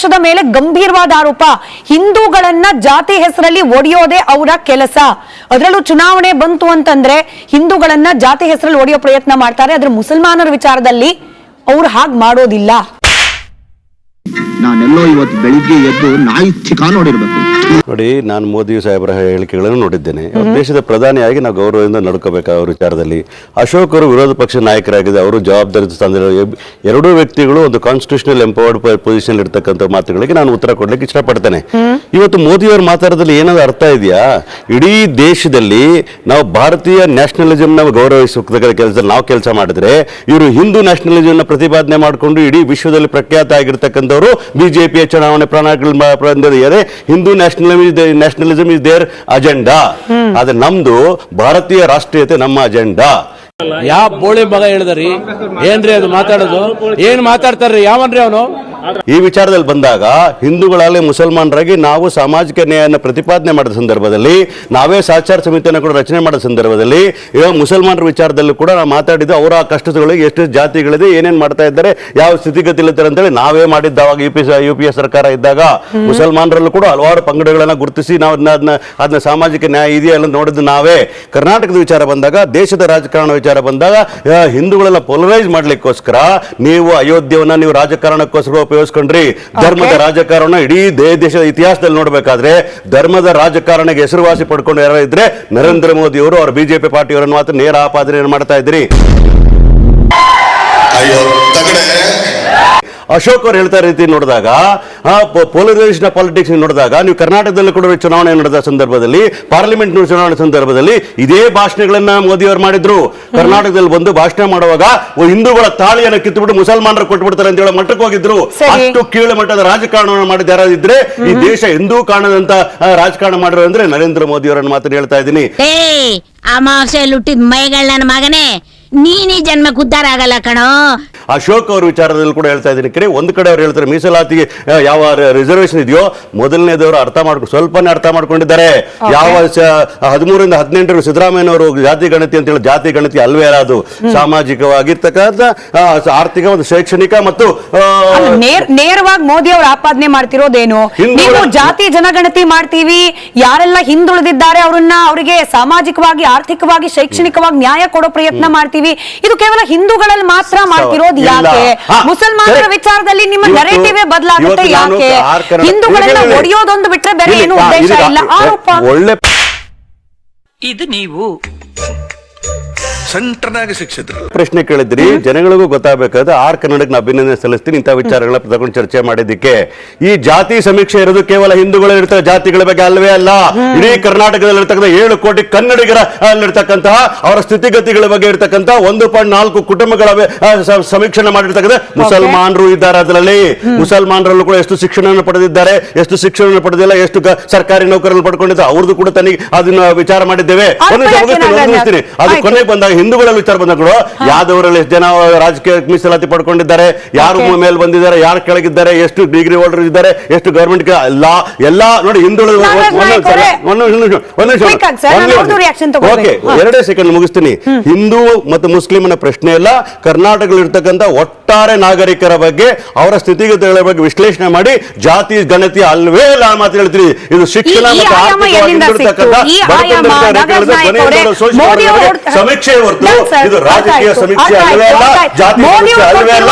ಪಕ್ಷದ ಮೇಲೆ ಗಂಭೀರವಾದ ಆರೋಪ, ಹಿಂದೂಗಳನ್ನ ಜಾತಿ ಹೆಸರಲ್ಲಿ ಒಡೆಯೋದೇ ಅವರ ಕೆಲಸ. ಅದರಲ್ಲೂ ಚುನಾವಣೆ ಬಂತು ಅಂತಂದ್ರೆ ಹಿಂದೂಗಳನ್ನ ಜಾತಿ ಹೆಸರಲ್ಲಿ ಒಡೆಯೋ ಪ್ರಯತ್ನ ಮಾಡ್ತಾರೆ. ಆದ್ರೆ ಮುಸಲ್ಮಾನರ ವಿಚಾರದಲ್ಲಿ ಅವ್ರು ಹಾಗೆ ಮಾಡೋದಿಲ್ಲ. ನಾನೆಲ್ಲೋ ಇವತ್ತು ಬೆಳಿಗ್ಗೆ ಎದ್ದು ನಾಯಿ ಚಿಕಾ ನೋಡಿರ್ಬೇಕು. ನೋಡಿ, ನಾನು ಮೋದಿ ಸಾಹೇಬರ ಹೇಳಿಕೆಗಳನ್ನು ನೋಡಿದ್ದೇನೆ. ದೇಶದ ಪ್ರಧಾನಿಯಾಗಿ ನಾವು ಗೌರವದಿಂದ ನಡ್ಕೋಬೇಕು ಅವ್ರ ವಿಚಾರದಲ್ಲಿ. ಅಶೋಕ್ ಅವರು ವಿರೋಧ ಪಕ್ಷ ನಾಯಕರಾಗಿದೆ, ಅವರು ಜವಾಬ್ದಾರಿ ತಂದಿರೋ ಎರಡೂ ವ್ಯಕ್ತಿಗಳು ಒಂದು ಕಾನ್ಸ್ಟಿಟ್ಯೂಷನಲ್ ಎಂಪವರ್ಡ್ ಪೊಸಿಷನ್ ಇರ್ತಕ್ಕಂಥ ಮಾತುಗಳಿಗೆ ನಾನು ಉತ್ತರ ಕೊಡ್ಲಿಕ್ಕೆ ಇಷ್ಟಪಡ್ತೇನೆ. ಇವತ್ತು ಮೋದಿ ಅವರು ಮಾತಾಡೋದ್ರಲ್ಲಿ ಏನಾದ್ರು ಅರ್ಥ ಇದೆಯಾ? ಇಡೀ ದೇಶದಲ್ಲಿ ನಾವು ಭಾರತೀಯ ನ್ಯಾಷನಲಿಸಮ್ ನಾವು ಗೌರವಿಸತಕ್ಕ ಕೆಲಸದಲ್ಲಿ ನಾವು ಕೆಲಸ ಮಾಡಿದ್ರೆ, ಇವರು ಹಿಂದೂ ನ್ಯಾಷನಲಿಸಮ್ ನ ಪ್ರತಿಪಾದನೆ ಮಾಡಿಕೊಂಡು ಇಡೀ ವಿಶ್ವದಲ್ಲಿ ಪ್ರಖ್ಯಾತ ಆಗಿರ್ತಕ್ಕಂಥವ್ರು ಬಿಜೆಪಿಯ ಚುನಾವಣೆ ಪ್ರಣಾಳಿಕೆ Hindu nationalism is their agenda. ಆದ್ರೆ ನಮ್ದು ಭಾರತೀಯ ರಾಷ್ಟ್ರೀಯತೆ ನಮ್ಮ ಅಜೆಂಡಾ. ಯಾವ ಬೋಳಿ ಮಗ ಹೇಳಿದ್ರಿ ಏನ್ರಿ ಅದು ಮಾತಾಡೋದು? ಏನ್ ಮಾತಾಡ್ತಾರ್ರಿ ಯಾವನ್ರಿ ಅವನು? ಈ ವಿಚಾರದಲ್ಲಿ ಬಂದಾಗ ಹಿಂದೂಗಳಾಗಲಿ ಮುಸಲ್ಮಾನರಾಗಿ ನಾವು ಸಾಮಾಜಿಕ ನ್ಯಾಯನ ಪ್ರತಿಪಾದನೆ ಮಾಡಿದ ಸಂದರ್ಭದಲ್ಲಿ, ನಾವೇ ಸಹಚಾರ ಸಮಿತಿಯನ್ನು ಕೂಡ ರಚನೆ ಮಾಡಿದ ಸಂದರ್ಭದಲ್ಲಿ, ಇವಾಗ ಮುಸಲ್ಮಾನರ ವಿಚಾರದಲ್ಲೂ ಕೂಡ ನಾವು ಮಾತಾಡಿದ್ದು ಅವರ ಕಷ್ಟಗಳಿಗೆ ಎಷ್ಟು ಜಾತಿಗಳಿದೆ, ಏನೇನ್ ಮಾಡ್ತಾ ಇದ್ದಾರೆ, ಯಾವ ಸ್ಥಿತಿಗತಿ ಇರ್ತಾರೆ ಅಂತೇಳಿ ನಾವೇ ಮಾಡಿದ್ದಾವಾಗ ಯು ಪಿ ಎ ಸರ್ಕಾರ ಇದ್ದಾಗ ಮುಸಲ್ಮಾನರಲ್ಲೂ ಕೂಡ ಹಲವಾರು ಪಂಗಡಗಳನ್ನ ಗುರುತಿಸಿ ನಾವು ಅದನ್ನ ಸಾಮಾಜಿಕ ನ್ಯಾಯ ಇದೆಯಾ ಎಲ್ಲ ನೋಡಿದ್ದು ನಾವೇ. ಕರ್ನಾಟಕದ ವಿಚಾರ ಬಂದಾಗ, ದೇಶದ ರಾಜಕಾರಣ ವಿಚಾರ ಬಂದಾಗ ಹಿಂದೂಗಳೆಲ್ಲ ಪೊಲರೈಸ್ ಮಾಡ್ಲಿಕ್ಕೋಸ್ಕರ ನೀವು ಅಯೋಧ್ಯವನ್ನ ನೀವು ರಾಜಕಾರಣಕ್ಕೋಸ್ಕರ ಉಪಯೋಗಿಸ್ಕೊಂಡ್ರಿ. ಧರ್ಮದ ರಾಜಕಾರಣ ಇಡೀ ದೇಶದ ಇತಿಹಾಸದಲ್ಲಿ ನೋಡ್ಬೇಕಾದ್ರೆ ಧರ್ಮದ ರಾಜಕಾರಣಕ್ಕೆ ಹೆಸರುವಾಸಿ ಪಡ್ಕೊಂಡು ಯಾರು ಇದ್ರೆ ನರೇಂದ್ರ ಮೋದಿ ಅವರು ಅವ್ರ ಬಿಜೆಪಿ ಪಾರ್ಟಿಯವರನ್ನು ಮಾತ್ರ ನೇರ ಆಪಾದನೆ ಮಾಡ್ತಾ ಇದ್ರಿ. ಅಶೋಕ್ ಅವರು ಹೇಳ್ತಾ ರೀತಿ ನೋಡಿದಾಗ, ಪೋಲರೈಸೇಷನ್ ಪಾಲಿಟಿಕ್ಸ್ ನೋಡಿದಾಗ, ನೀವು ಕರ್ನಾಟಕದಲ್ಲಿ ಕೂಡ ಚುನಾವಣೆ ನಡೆದ ಸಂದರ್ಭದಲ್ಲಿ, ಪಾರ್ಲಿಮೆಂಟ್ ಚುನಾವಣೆ ಸಂದರ್ಭದಲ್ಲಿ ಇದೇ ಭಾಷಣಗಳನ್ನ ಮೋದಿ ಅವರು ಮಾಡಿದ್ರು. ಕರ್ನಾಟಕದಲ್ಲಿ ಬಂದು ಭಾಷಣ ಮಾಡುವಾಗ ಹಿಂದೂಗಳ ತಾಳಿಯನ್ನು ಕಿತ್ತುಬಿಟ್ಟು ಮುಸಲ್ಮಾನರು ಕೊಟ್ಬಿಡ್ತಾರೆ ಅಂತ ಹೇಳೋ ಮಟ್ಟಕ್ಕೆ ಹೋಗಿದ್ರು. ಅಷ್ಟು ಕೀಳು ಮಟ್ಟದ ರಾಜಕಾರಣವನ್ನು ಮಾಡಿದ ಯಾರಾದಿದ್ರೆ ಈ ದೇಶ ಎಂದೂ ಕಾಣದಂತ ರಾಜಕಾರಣ ಮಾಡಿರೋ ಅಂದ್ರೆ ನರೇಂದ್ರ ಮೋದಿ ಅವರನ್ನು ಮಾತ್ರ ಹೇಳ್ತಾ ಇದ್ದೀನಿ. ಅಮಾವಾಸ್ಯೆಯಲ್ಲಿ ಹುಟ್ಟಿದ ಮೈಗಳ ನನ್ನ ಮಗನೇ, ನೀನಿ ಜನ್ಮ ಉದ್ಧಾರ ಆಗಲ್ಲ ಕಣೋ. ಅಶೋಕ್ ಅವ್ರ ವಿಚಾರದಲ್ಲಿ ಕೂಡ ಹೇಳ್ತಾ ಇದ್ದೀನಿ. ಒಂದು ಕಡೆ ಅವ್ರು ಹೇಳ್ತಾರೆ ಮೀಸಲಾತಿಗೆ ಯಾವ ರಿಸರ್ವೇಶನ್ ಇದೆಯೋ ಮೊದಲನೇದವರು ಸ್ವಲ್ಪನೇ ಅರ್ಥ ಮಾಡ್ಕೊಂಡಿದ್ದಾರೆ. ಯಾವ 13ರಿಂದ 18 ಸಿದ್ದರಾಮಯ್ಯನವರು ಜಾತಿ ಗಣತಿ ಅಂತ ಹೇಳಿ, ಜಾತಿ ಗಣತಿ ಅಲ್ವೇ ಅಲ್ಲ, ಅದು ಸಾಮಾಜಿಕವಾಗಿರ್ತಕ್ಕಂಥ ಆರ್ಥಿಕ ಮತ್ತು ಶೈಕ್ಷಣಿಕ ಮತ್ತು ನೇರವಾಗಿ ಮೋದಿ ಅವರು ಆಪಾದನೆ ಮಾಡ್ತಿರೋದೇನು, ನೀವು ಜಾತಿ ಜನಗಣತಿ ಮಾಡ್ತೀವಿ, ಯಾರೆಲ್ಲ ಹಿಂದುಳಿದಿದ್ದಾರೆ ಅವರಿಗೆ ಸಾಮಾಜಿಕವಾಗಿ, ಆರ್ಥಿಕವಾಗಿ, ಶೈಕ್ಷಣಿಕವಾಗಿ ನ್ಯಾಯ ಕೊಡೋ ಪ್ರಯತ್ನ ಮಾಡ್ತೀವಿ. ಇದು ಕೇವಲ ಹಿಂದೂಗಳಲ್ಲಿ ಮಾತ್ರ ಮಾಡ್ತಿರೋದು ಯಾಕೆ? ಮುಸಲ್ಮಾನರ ವಿಚಾರದಲ್ಲಿ ನಿಮ್ಮ ನೆರೇಟಿವ್ ಬದಲಾಗುತ್ತೆ ಯಾಕೆ? ಹಿಂದೂಗಳನ್ನ ಒಡೆಯೋದೊಂದು ಬಿಟ್ರೆ ಬೇರೆ ಏನು ಉದ್ದೇಶ ಇಲ್ಲ. ಆರೋಪ ಇದು ನೀವು ಸೆಂಟರ್ನಾಗಿ ಶಿಕ್ಷಿತರು ಪ್ರಶ್ನೆ ಕೇಳಿದ್ರಿ, ಜನಗಳಿಗೂ ಗೊತ್ತಾಗಬೇಕಾದ್ರೆ ಕನ್ನಡಕ್ಕೆ ಅಭಿನಂದನೆ ಸಲ್ಲಿಸ್ತೀನಿ ಇಂಥ ವಿಚಾರಗಳ ತಗೊಂಡು ಚರ್ಚೆ ಮಾಡಿದ್ದಕ್ಕೆ. ಈ ಜಾತಿ ಸಮೀಕ್ಷೆ ಇರೋದು ಕೇವಲ ಹಿಂದೂಗಳು ಇರ್ತಾರೆ ಜಾತಿಗಳ ಬಗ್ಗೆ ಅಲ್ವೇ ಅಲ್ಲ. ಇಡೀ ಕರ್ನಾಟಕದಲ್ಲಿ ಇರ್ತಕ್ಕಂಥ 7 ಕೋಟಿ ಕನ್ನಡಿಗರ ಅಲ್ಲಿರ್ತಕ್ಕಂತಹ ಅವರ ಸ್ಥಿತಿಗತಿಗಳ ಬಗ್ಗೆ ಇರ್ತಕ್ಕಂಥ 1.4 ಕುಟುಂಬಗಳ ಸಮೀಕ್ಷೆ ಮಾಡಿರ್ತಕ್ಕಂಥ ಮುಸಲ್ಮಾನರು ಇದ್ದಾರೆ. ಅದರಲ್ಲಿ ಮುಸಲ್ಮಾನರಲ್ಲೂ ಕೂಡ ಎಷ್ಟು ಶಿಕ್ಷಣ ಪಡೆದಿದ್ದಾರೆ, ಎಷ್ಟು ಶಿಕ್ಷಣ ಪಡೆದಿಲ್ಲ, ಎಷ್ಟು ಸರ್ಕಾರಿ ನೌಕರನ್ನು ಪಡ್ಕೊಂಡಿದ್ದಾರೆ, ಅವ್ರದ್ದು ಕೂಡ ತನಿಖೆ ಅದನ್ನ ವಿಚಾರ ಮಾಡಿದ್ದೇವೆ. ಅದು ಕೊನೆಗೆ ಬಂದಾಗ ಹಿಂದೂಗಳಲ್ಲಿ ವಿಚಾರ ಬಂದಾಗಳು ಯಾದವರಲ್ಲಿ ಎಷ್ಟು ಜನ ರಾಜಕೀಯ ಮೀಸಲಾತಿ ಪಡ್ಕೊಂಡಿದ್ದಾರೆ, ಯಾರು ಮೇಲೆ ಬಂದಿದ್ದಾರೆ, ಯಾರು ಕೆಳಗಿದ್ದಾರೆ, ಎಷ್ಟು ಡಿಗ್ರಿ ಹೋಲ್ಡರ್ ಇದ್ದಾರೆ, ಎಷ್ಟು ಗವರ್ಮೆಂಟ್ ಎಲ್ಲ ನೋಡಿ. ಹಿಂದುಳಿದ 2 ಸೆಕೆಂಡ್ ಮುಗಿಸ್ತೀನಿ. ಹಿಂದೂ ಮತ್ತು ಮುಸ್ಲಿಮನ ಪ್ರಶ್ನೆ ಇಲ್ಲ, ಕರ್ನಾಟಕದಲ್ಲಿರ್ತಕ್ಕಂಥ ಒಟ್ಟಾರೆ ನಾಗರಿಕರ ಬಗ್ಗೆ ಅವರ ಸ್ಥಿತಿಗತಿಗಳ ಬಗ್ಗೆ ವಿಶ್ಲೇಷಣೆ ಮಾಡಿ ಜಾತಿ ಗಣತಿ ಅಲ್ವೇ ಇಲ್ಲ ಮಾತು ಹೇಳ್ತೀರಿ. ಇದು ಶಿಕ್ಷಣ ಮತ್ತು ಸಮೀಕ್ಷೆ ಹೊರತು ಇದು ರಾಜಕೀಯ ಸಮೀಕ್ಷೆ ಅಲ್ಲವೇ ಅಲ್ಲ, ಜಾತಿ ಸಮೀಕ್ಷೆ ಅಲ್ಲವೇ ಅಲ್ಲ.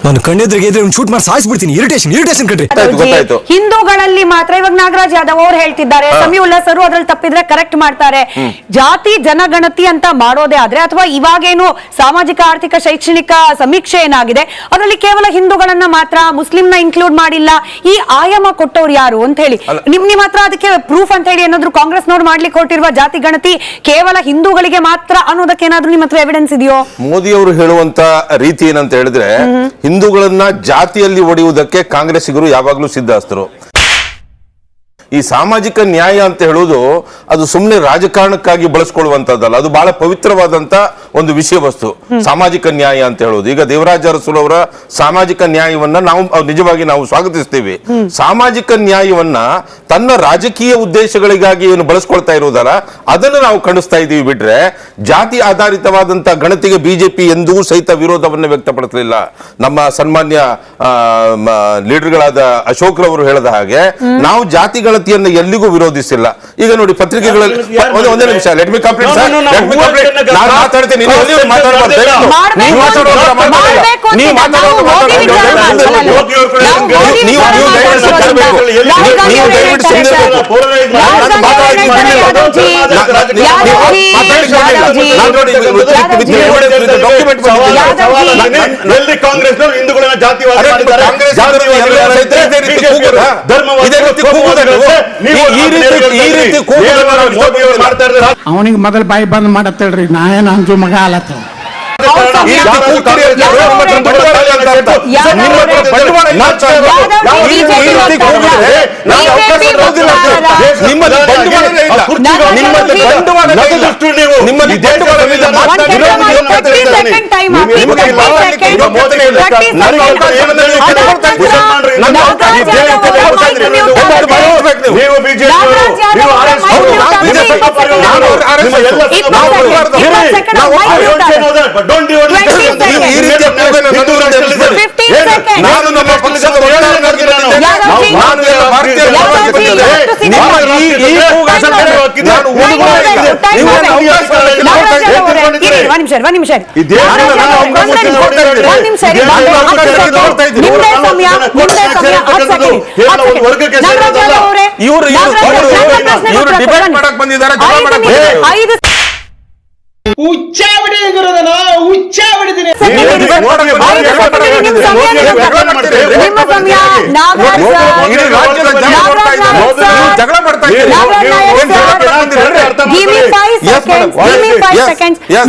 ನಾನು ಕಣ್ಣೆದ್ರಿಗೆ ಶೂಟ್ ಮಾಡಿ ಸಾಯಿಸ್ಬಿಡ್ತೀನಿ. ಇರಿಟೇಷನ್ ಕಣ್ರಿ. ಹಿಂದೂಗಳಲ್ಲಿ ಮಾತ್ರ ಇವಾಗ ನಾಗರಾಜ್ ಯಾದವ್ ಅವ್ರು ಹೇಳ್ತಿದ್ದಾರೆ, ಸಮೀವುಲ್ಲಾ ಸರ್ ಅದ್ರಲ್ಲಿ ತಪ್ಪಿದ್ರೆ ಕರೆಕ್ಟ್ ಮಾಡ್ತಾರೆ. ಜಾತಿ ಜನಗಣತಿ ಅಂತ ಮಾಡೋದೇ ಆದ್ರೆ, ಅಥವಾ ಇವಾಗೇನು ಸಾಮಾಜಿಕ ಆರ್ಥಿಕ ಶೈಕ್ಷಣಿಕ ಸಮೀಕ್ಷೆ ಏನಾಗಿದೆ ಅದರಲ್ಲಿ ಕೇವಲ ಹಿಂದೂಗಳನ್ನ ಮಾತ್ರ, ಮುಸ್ಲಿಂನ ಇನ್ಕ್ಲೂಡ್ ಮಾಡಿಲ್ಲ, ಈ ಆಯಾಮ ಕೊಟ್ಟವ್ರು ಯಾರು ಅಂತ ಹೇಳಿ ನಿಮ್ಮ ಹತ್ರ ಅದಕ್ಕೆ ಪ್ರೂಫ್ ಅಂತ ಹೇಳಿ ಏನಾದ್ರು ಕಾಂಗ್ರೆಸ್ನವ್ರು ಮಾಡ್ಲಿಕ್ಕೆ ಹೊರಟಿರುವ ಜಾತಿ ಗಣತಿ ಕೇವಲ ಹಿಂದೂಗಳಿಗೆ ಮಾತ್ರ ಅನ್ನೋದಕ್ಕೆ ಏನಾದ್ರು ನಿಮ್ಮ ಹತ್ರ ಎವಿಡೆನ್ಸ್ ಇದೆಯೋ? ಮೋದಿ ಅವರು ಹೇಳುವಂತ ರೀತಿ ಏನಂತ ಹೇಳಿದ್ರೆ, ಹಿಂದೂಗಳನ್ನ ಜಾತಿಯಲ್ಲಿ ಒಡೆಯುವುದಕ್ಕೆ ಕಾಂಗ್ರೆಸ್ಸಿಗರು ಯಾವಾಗಲೂ ಸಿದ್ಧಸ್ತರು. ಈ ಸಾಮಾಜಿಕ ನ್ಯಾಯ ಅಂತ ಹೇಳುವುದು ಅದು ಸುಮ್ಮನೆ ರಾಜಕಾರಣಕ್ಕಾಗಿ ಬಳಸ್ಕೊಳ್ಳುವಂತದ್ದಲ್ಲ, ಅದು ಬಹಳ ಪವಿತ್ರವಾದಂತ ಒಂದು ವಿಷಯ ವಸ್ತು ಸಾಮಾಜಿಕ ನ್ಯಾಯ ಅಂತ ಹೇಳುವುದು. ಈಗ ದೇವರಾಜ ಅರಸು ಅವರ ಸಾಮಾಜಿಕ ನ್ಯಾಯವನ್ನ ನಾವು ನಿಜವಾಗಿ ನಾವು ಸ್ವಾಗತಿಸ್ತೀವಿ. ಸಾಮಾಜಿಕ ನ್ಯಾಯವನ್ನ ತನ್ನ ರಾಜಕೀಯ ಉದ್ದೇಶಗಳಿಗಾಗಿ ಏನು ಬಳಸ್ಕೊಳ್ತಾ ಇರುವುದಲ್ಲ, ಅದನ್ನು ನಾವು ಕಾಣಿಸ್ತಾ ಇದ್ದೀವಿ ಬಿಟ್ರೆ ಜಾತಿ ಆಧಾರಿತವಾದಂತ ಗಣತಿಗೆ ಬಿಜೆಪಿ ಎಂದೂ ಸಹಿತ ವಿರೋಧವನ್ನು ವ್ಯಕ್ತಪಡಿಸಲಿಲ್ಲ. ನಮ್ಮ ಸನ್ಮಾನ್ಯ ಲೀಡರ್ಗಳಾದ ಅಶೋಕ್ ರವರು ಹೇಳಿದ ಹಾಗೆ ನಾವು ಜಾತಿ ಗಣತಿಯನ್ನು ಎಲ್ಲಿಗೂ ವಿರೋಧಿಸಿಲ್ಲ. ಈಗ ನೋಡಿ ಪತ್ರಿಕೆಗಳಲ್ಲಿ ಒಂದೇ ನಿಮಿಷ, let me complete sir, let me complete. ನಾನು ಮಾತಾಡ್ತೀನಿ, ನೀವು ಮಾತಾಡಬಾರ್ದು. ನೀವು ಕಾಂಗ್ರೆಸ್ ಹಿಂದೂಗಳನ್ನ ಜಾತಿವಾದ ಅವನಿಗೆ ಮೊದಲು ಬಾಯಿ ಬಂದ್ ಮಾಡತ್ತೇಳ್ರಿ, ನಾ ಏನ್ ಅಂಜು ಮಗ ಅಲತ್ತ.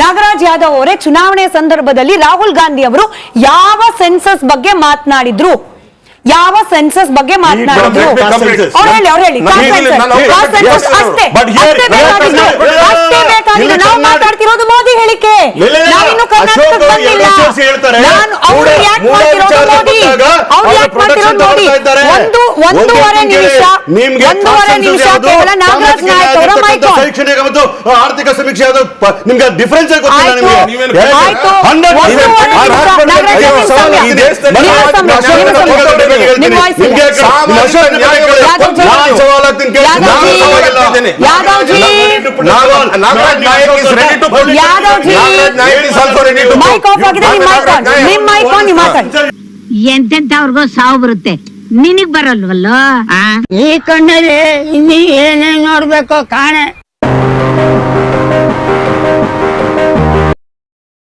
ನಾಗರಾಜ್ ಯಾದವ್ ಅವರೇ, ಚುನಾವಣೆ ಸಂದರ್ಭದಲ್ಲಿ ರಾಹುಲ್ ಗಾಂಧಿ ಅವರು ಯಾವ ಸೆನ್ಸಸ್ ಬಗ್ಗೆ ಮಾತನಾಡಿದ್ರು? ಯಾವ ಸೆನ್ಸಸ್ ಬಗ್ಗೆ ಮಾತನಾಡಿದ್ರು? ಅವ್ರು ಹೇಳಿ ಅಷ್ಟೇ ಬೇಕಾಗಿಲ್ಲ. ನಾವು ಮಾತಾಡ್ತಿರೋದು ಮೋದಿ ಹೇಳಿಕೆ. ನಾವಿನ್ನು ಕರ್ನಾಟಕಕ್ಕೆ ಬಂದಿಲ್ಲ. ಅವ್ರು ಯಾಕೆ ಮಾಡ್ತಿರೋದು ಮೋದಿ? ಅವ್ರು ಯಾಕೆ ಮಾಡ್ತಿರೋದು ಮೋದಿ? ಒಂದೂವರೆ ನಿಮಿಷ ಕೇವಲ ನಾಗರಾಜ್ ನಾಯಕ್ ಅವರ ಮೈಕ್ ಆನ್. ಶೈಕ್ಷಣಿಕ ಮತ್ತು ಆರ್ಥಿಕ ಸಮೀಕ್ಷೆ ಅದು ನಿಮ್ಗೆ ಡಿಫರೆನ್ಸ್ ಗೊತ್ತಿಲ್ಲ ನಿಮಗೆ. ಆಯ್ತು, ಎಂತೆಂತವ್ರಿಗೋ ಸಾವು ಬರುತ್ತೆ, ನಿನಗ್ ಬರಲ್ವಲ್ಲೋ? ಈ ಕಣ್ಣಲ್ಲಿ ಇನ್ನೀ ಏನೇನ್ ನೋಡ್ಬೇಕೋ ಕಾಣೆ.